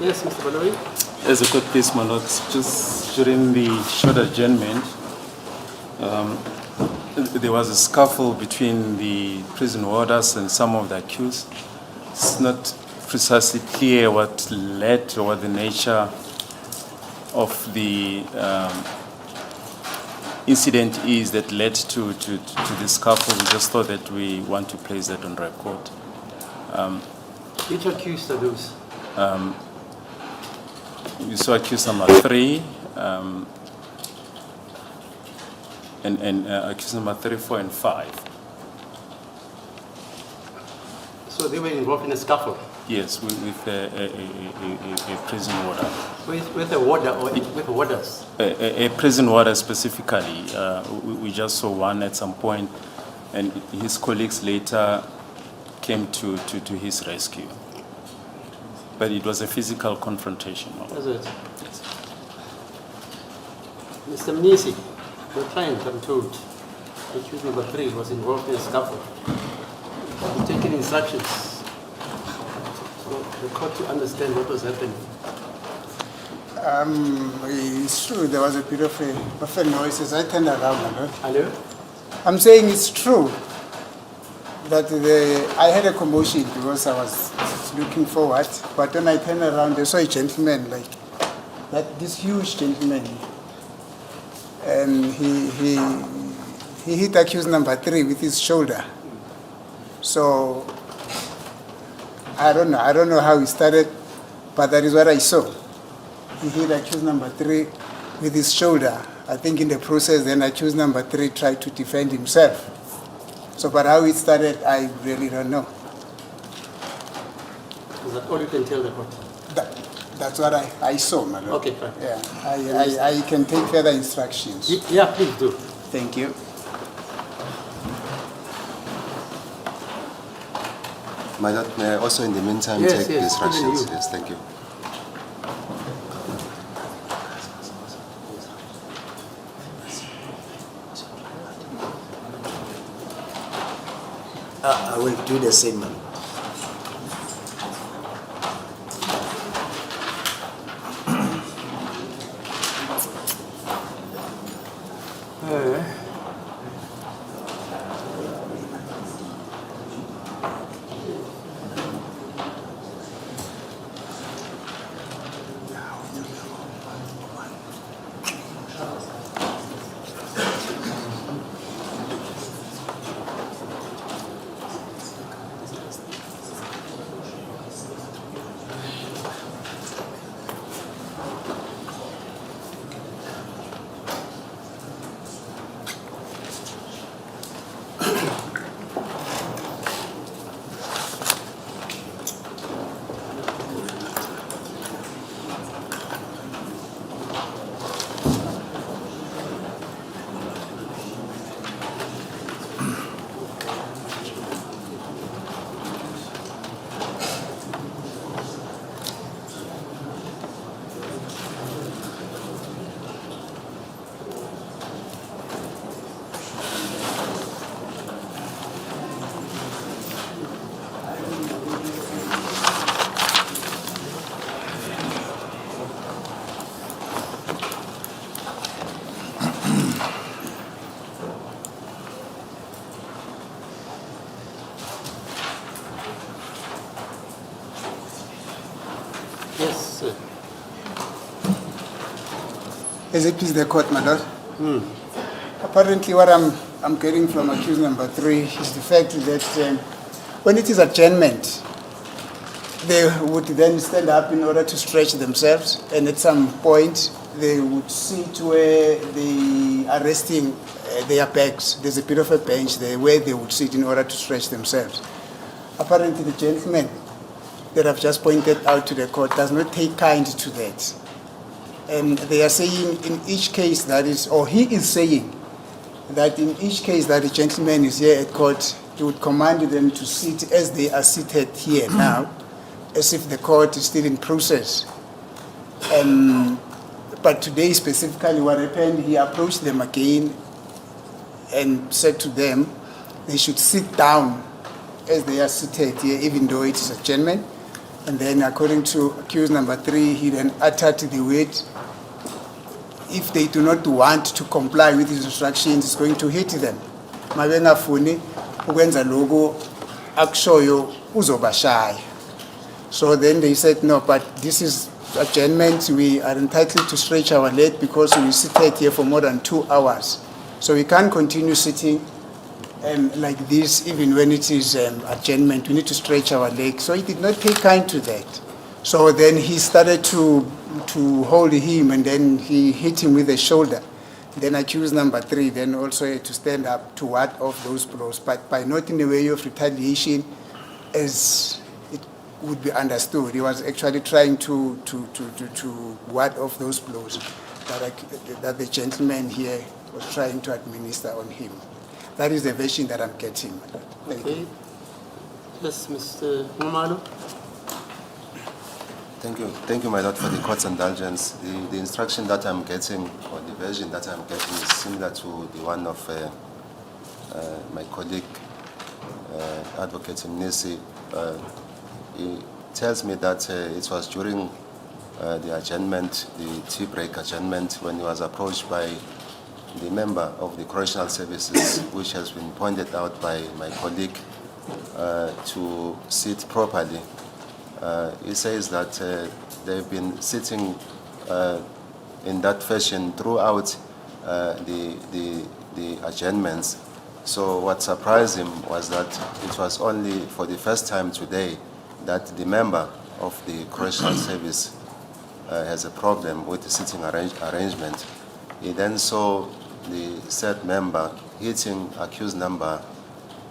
Yes, Mr. Baloyi. As a court case, my lord, just during the short adjournment, there was a scuffle between the prison warders and some of the accused. It's not precisely clear what led or what the nature of the incident is that led to the scuffle. We just thought that we want to place that on record. Which accused are those? You saw accused number 3, and accused number 3, 4, and 5. So they were involved in a scuffle? Yes, with a prison warder. With a warder or with warders? A prison warder specifically. We just saw one at some point, and his colleagues later came to his rescue. But it was a physical confrontation. Was it? Yes. Mr. Mnisi, your client, I'm told, accused number 3 was involved in a scuffle. You've taken instructions for the court to understand what was happening. It's true, there was a bit of a noise as I turned around. Hello? I'm saying it's true that I had a commotion because I was looking forward, but when I turned around, I saw a gentleman, like this huge gentleman, and he hit accused number 3 with his shoulder. So I don't know how he started, but that is what I saw. He hit accused number 3 with his shoulder. I think in the process, then accused number 3 tried to defend himself. So, but how it started, I really don't know. Is that all you can tell the court? That's what I saw, my lord. Okay, fine. Yeah, I can take further instructions. Yeah, please do. Thank you. My lord, may I also in the meantime Yes, take yes, instructions? even you. Yes, thank you. I will do the same, man. Yes, sir. Is it please the court, my lord? Apparently what I'm getting from accused number 3 is the fact that when it is adjournment, they would then stand up in order to stretch themselves, and at some point they would sit where they are resting their backs. There's a bit of a bench there where they would sit in order to stretch themselves. Apparently the gentleman that I've just pointed out to the court does not take kind to that. And they are saying in each case that is, or he is saying that in each case that the gentleman is here at court, he would command them to sit as they are seated here now, as if the court is still in process. But today specifically what happened, he approached them again and said to them they should sit down as they are seated here, even though it is adjournment. And then according to accused number 3, he then uttered the word, if they do not want to comply with his instructions, he's going to hit them. Mabengafuni ukwenza lokho akushoyo uzobashaya. So then they said, no, but this is adjournment. We are entitled to stretch our leg because we seated here for more than 2 hours. So we can't continue sitting like this even when it is adjournment. We need to stretch our leg. So he did not take kind to that. So then he started to hold him, and then he hit him with the shoulder. Then accused number 3 then also had to stand up to ward off those blows, but by not in the way of retaliation as it would be understood. He was actually trying to ward off those blows that the gentleman here was trying to administer on him. That is the version that I'm getting. Thank you. Yes, Mr. Mumalo. Thank you, my lord, for the court's indulgence. The instruction that I'm getting, or the version that I'm getting, is similar to the one of my colleague, Advocate Mnisi. He tells me that it was during the adjournment, the tea break adjournment, when he was approached by the member of the correctional services, which has been pointed out by my colleague, to sit properly. He says that they've been sitting in that fashion throughout the adjournments. So what surprised him was that it was only for the first time today that the member of the correctional service has a problem with the sitting arrangement. He then saw the said member hitting accused number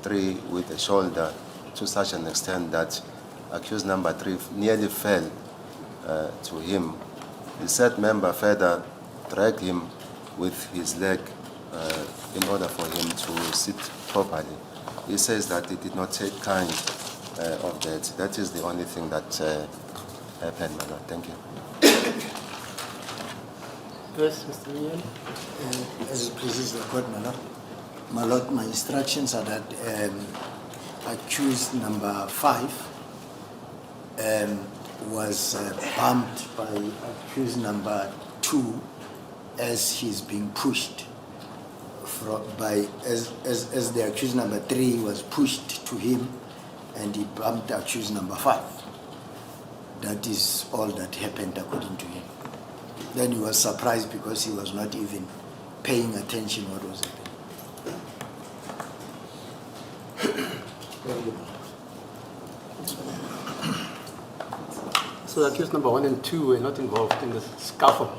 3 with the shoulder to such an extent that accused number 3 nearly fell to him. The said member further dragged him with his leg in order for him to sit properly. He says that he did not take kind of that. That is the only thing that happened, my lord. Thank you. Yes, Mr. Lian. As it pleases the court, my lord, my instructions are that accused number 5 was bumped by accused number 2 as he's being pushed as the accused number 3 was pushed to him, and he bumped accused number 5. That is all that happened according to him. Then he was surprised because he was not even paying attention what was happening. So accused number 1 and 2 were not involved in the scuffle?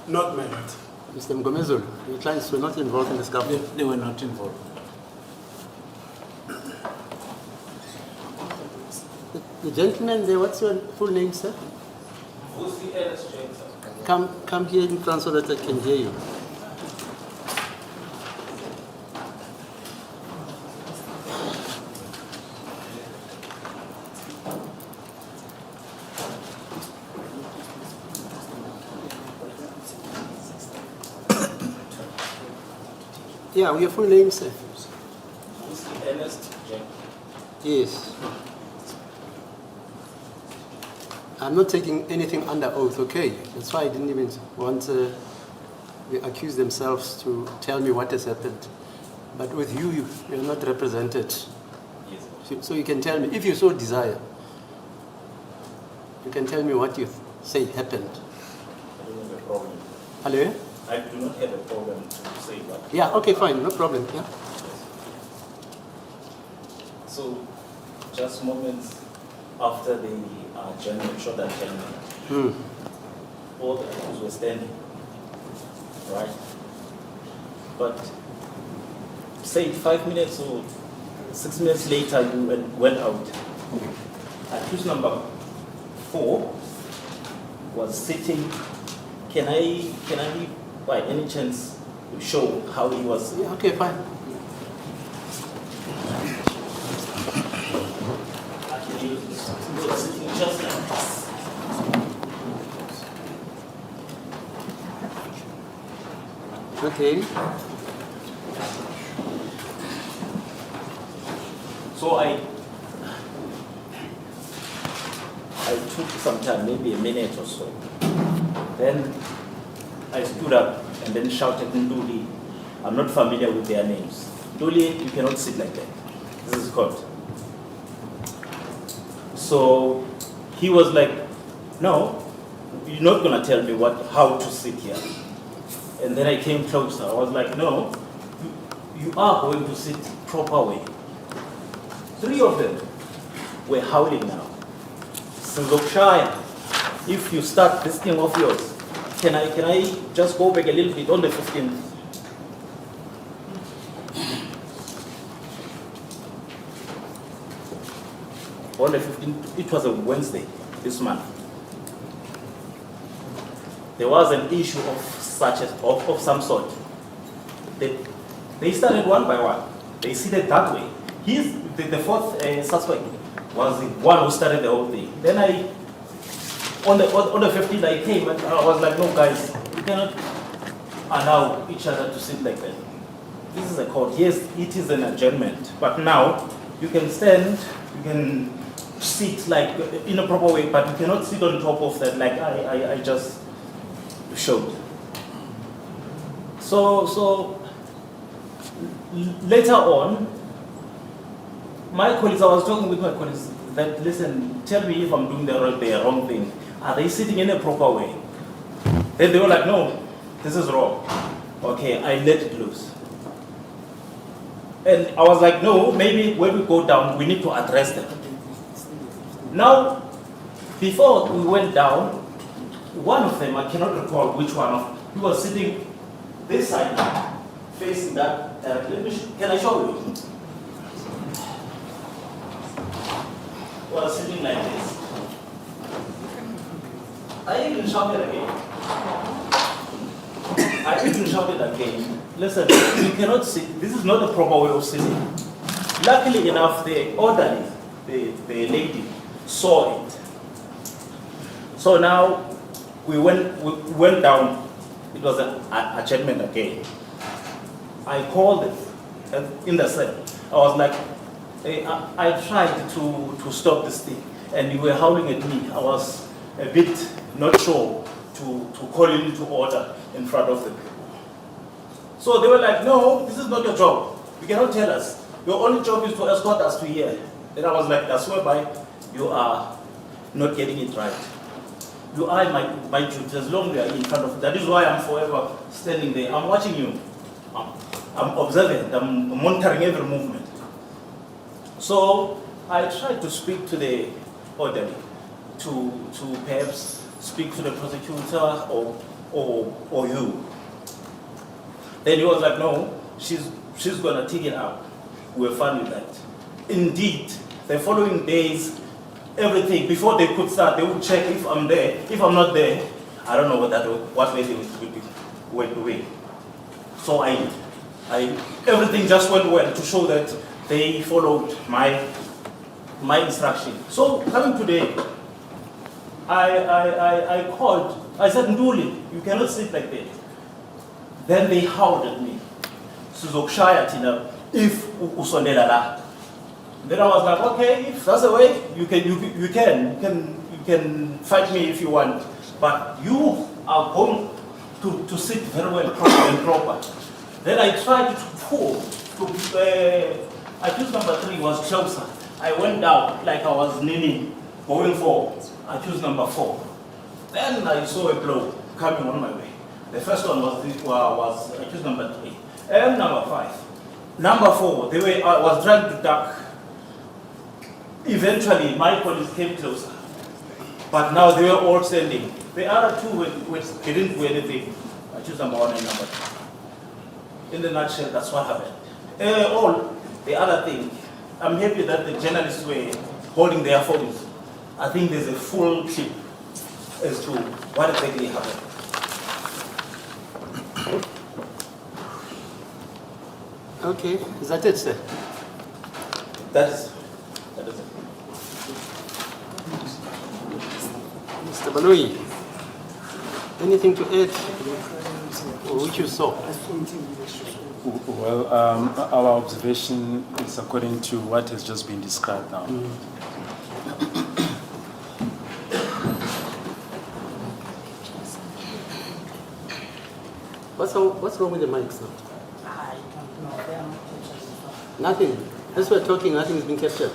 Not my lord. Mr. Mgomezulu, your clients were not involved in the scuffle? They were not involved. The gentleman there, what's your full name, sir? Come here in front so that I can hear you. Yeah, your full name, sir? Yes. I'm not taking anything under oath, okay? That's why I didn't even want the accused themselves to tell me what has happened. But with you, you're not represented. Yes. So you can tell me, if you so desire, you can tell me what you say happened. I don't have a problem. Hello? I do not have a problem to say that. Yeah, okay, fine, no problem. Yeah. So, just moments after the short adjournment, all the accused were standing, right? But say 5 minutes or 6 minutes later, you went out. Accused number 4 was sitting. Can I by any chance show how he was? Yeah, okay, fine. Actually, he was sitting just like this. Okay. So took some time, maybe a minute or so. Then I stood up and then shouted, Nduli. I'm not familiar with their names. Nduli, you cannot sit like that. This is court. So he was like, no, you're not going to tell me how to sit here. And then I came closer. I was like, no, you are going to sit proper way. 3 of them were howling now. Sizokshaya, if you start this thing of yours, can I just go back a little bit on the 15th? On the 15th, it was a Wednesday this month. There was an issue of some sort. They started one by one. They seated that way. The fourth suspect was the one who started the whole thing. Then on the 15th, I came and I was like, no guys, you cannot allow each other to sit like that. This is a court. Yes, it is an adjournment, but now you can stand, you can sit like in a proper way, but you cannot sit on top of that like I just showed. So later on, my colleagues, I was talking with my colleagues that, listen, tell me if I'm doing the wrong thing. Are they sitting in a proper way? Then they were like, no, this is wrong. Okay, I let it loose. And I was like, no, maybe when we go down, we need to address them. Now, before we went down, one of them, I cannot recall which one he was sitting this side, facing that. Can I show you? Was sitting like this. I even shouted again. Listen, you cannot sit. This is not the proper way of sitting. Luckily enough, the orderly, the lady, saw it. So now we went down. It was an adjournment again. I called it in the cell. I was like, I tried to stop this thing, and you were howling at me. I was a bit not sure to call you into order in front of the people. So they were like, no, this is not your job. You cannot tell us. Your only job is to escort us to here. And I was like, I swear by, you are not getting it right. You are my duty as long as you are in front of. That is why I'm forever standing there. I'm watching you. I'm observing. I'm monitoring every movement. So I tried to speak to the orderly, to perhaps speak to the prosecutor or you. Then he was like, no, she's gonna take it out. We were fine with that. Indeed, the following days, everything, before they could start, they would check if I'm there. If I'm not there, I don't know what way they were doing. So everything just went well to show that they followed my instruction. So coming today, I called. I said, Nduli, you cannot sit like that. Then they howled at me. Sizokshaya tina if usondela la. Then I was like, okay, if that's the way, you can fight me if you want, but you are going to sit very well and proper. Then I tried to pull. Accused number 3 was closer. I went down like I was kneeling, going for accused number 4. Then I saw a blow coming on my way. The first one was accused number 3 and number 5. Number 4, I was trying to duck. Eventually, my colleagues came closer, but now they were all standing. The other 2 didn't do anything. Accused number 1 and number 2. In the nutshell, that's what happened. The other thing, I'm happy that the journalists were holding their phones. I think there's a full clip as to what exactly happened. Okay, is that it, sir? That is it. Mr. Baloi, anything to add or which you saw? Well, our observation is according to what has just been described now. What's wrong with the mics now? I don't know. They are not captured. Nothing. As we're talking, nothing is being captured.